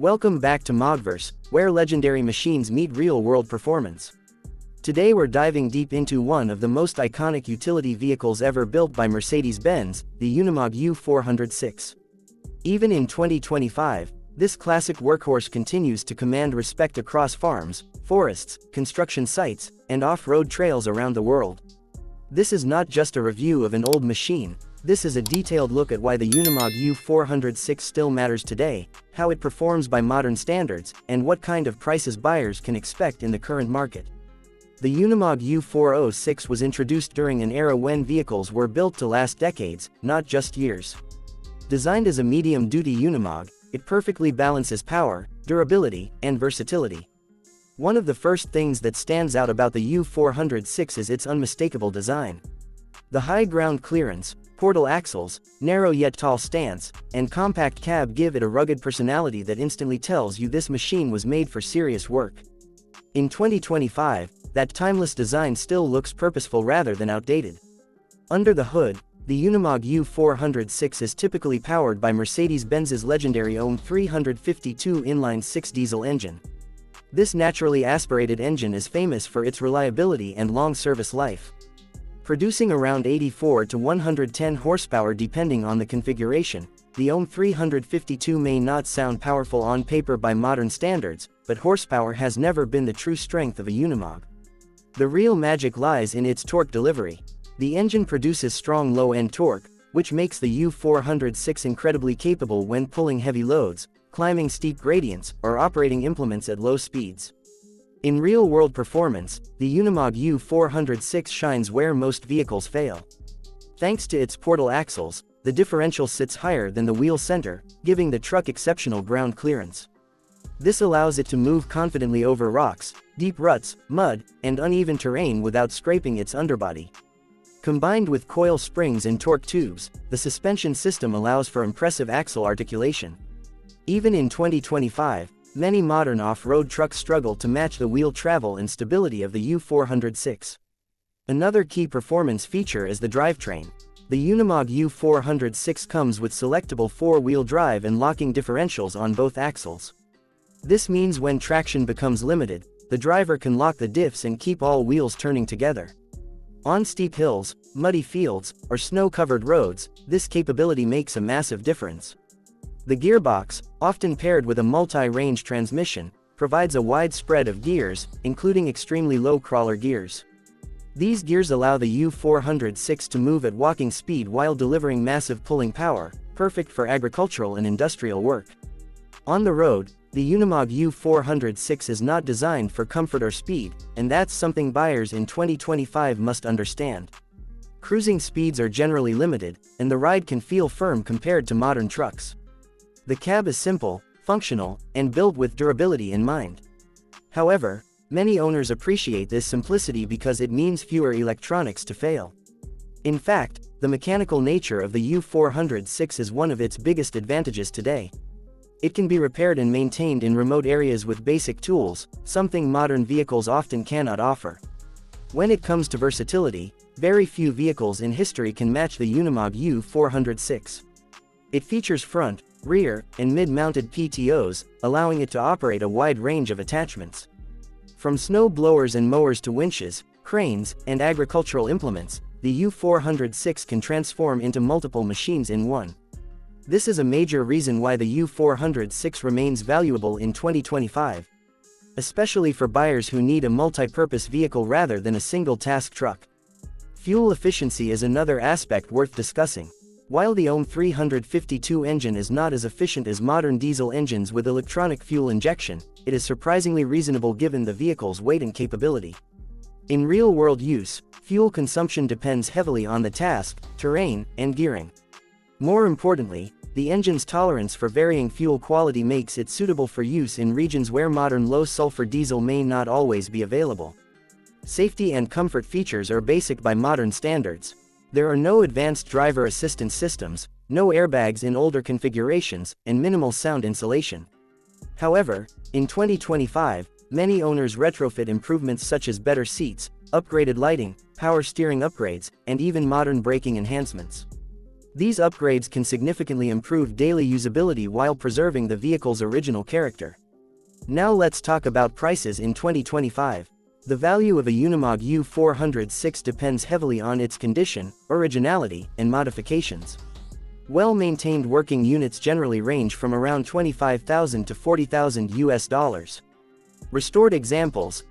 Welcome back to Mogverse, where legendary machines meet real-world performance. Today we're diving deep into one of the most iconic utility vehicles ever built by Mercedes-Benz, the Unimog U406. Even in 2025, this classic workhorse continues to command respect across farms, forests, construction sites, and off-road trails around the world. This is not just a review of an old machine. This is a detailed look at why the Unimog U406 still matters today, how it performs by modern standards, and what kind of prices buyers can expect in the current market. The Unimog U406 was introduced during an era when vehicles were built to last decades, not just years. Designed as a medium-duty Unimog, it perfectly balances power, durability, and versatility. One of the first things that stands out about the U406 is its unmistakable design. The high ground clearance, portal axles, narrow yet tall stance, and compact cab give it a rugged personality that instantly tells you this machine was made for serious work. In 2025, that timeless design still looks purposeful rather than outdated. Under the hood, the Unimog U406 is typically powered by Mercedes-Benz's legendary OM352 inline-6 diesel engine. This naturally aspirated engine is famous for its reliability and long service life. Producing around 84 to 110 horsepower depending on the configuration, the OM352 may not sound powerful on paper by modern standards, but horsepower has never been the true strength of a Unimog. The real magic lies in its torque delivery. The engine produces strong low-end torque, which makes the U406 incredibly capable when pulling heavy loads, climbing steep gradients, or operating implements at low speeds. In real-world performance, the Unimog U406 shines where most vehicles fail. Thanks to its portal axles, the differential sits higher than the wheel center, giving the truck exceptional ground clearance. This allows it to move confidently over rocks, deep ruts, mud, and uneven terrain without scraping its underbody. Combined with coil springs and torque tubes, the suspension system allows for impressive axle articulation. Even in 2025, many modern off-road trucks struggle to match the wheel travel and stability of the U406. Another key performance feature is the drivetrain. The Unimog U406 comes with selectable four-wheel drive and locking differentials on both axles. This means when traction becomes limited, the driver can lock the diffs and keep all wheels turning together. On steep hills, muddy fields, or snow-covered roads, this capability makes a massive difference. The gearbox, often paired with a multi-range transmission, provides a wide spread of gears, including extremely low crawler gears. These gears allow the U406 to move at walking speed while delivering massive pulling power, perfect for agricultural and industrial work. On the road, the Unimog U406 is not designed for comfort or speed, and that's something buyers in 2025 must understand. Cruising speeds are generally limited, and the ride can feel firm compared to modern trucks. The cab is simple, functional, and built with durability in mind. However, many owners appreciate this simplicity because it means fewer electronics to fail. In fact, the mechanical nature of the U406 is one of its biggest advantages today. It can be repaired and maintained in remote areas with basic tools, something modern vehicles often cannot offer. When it comes to versatility, very few vehicles in history can match the Unimog U406. It features front, rear, and mid-mounted PTOs, allowing it to operate a wide range of attachments. From snow blowers and mowers to winches, cranes, and agricultural implements, the U406 can transform into multiple machines in one. This is a major reason why the U406 remains valuable in 2025. Especially for buyers who need a multi-purpose vehicle rather than a single-task truck. Fuel efficiency is another aspect worth discussing. While the OM352 engine is not as efficient as modern diesel engines with electronic fuel injection, it is surprisingly reasonable given the vehicle's weight and capability. In real-world use, fuel consumption depends heavily on the task, terrain, and gearing. More importantly, the engine's tolerance for varying fuel quality makes it suitable for use in regions where modern low-sulfur diesel may not always be available. Safety and comfort features are basic by modern standards. There are no advanced driver assistance systems, no airbags in older configurations, and minimal sound insulation. However, in 2025, many owners retrofit improvements such as better seats, upgraded lighting, power steering upgrades, and even modern braking enhancements. These upgrades can significantly improve daily usability while preserving the vehicle's original character. Now let's talk about prices in 2025. The value of a Unimog U406 depends heavily on its condition, originality, and modifications. Well-maintained working units generally range from around $25,000 to $40,000 US. Restored examples,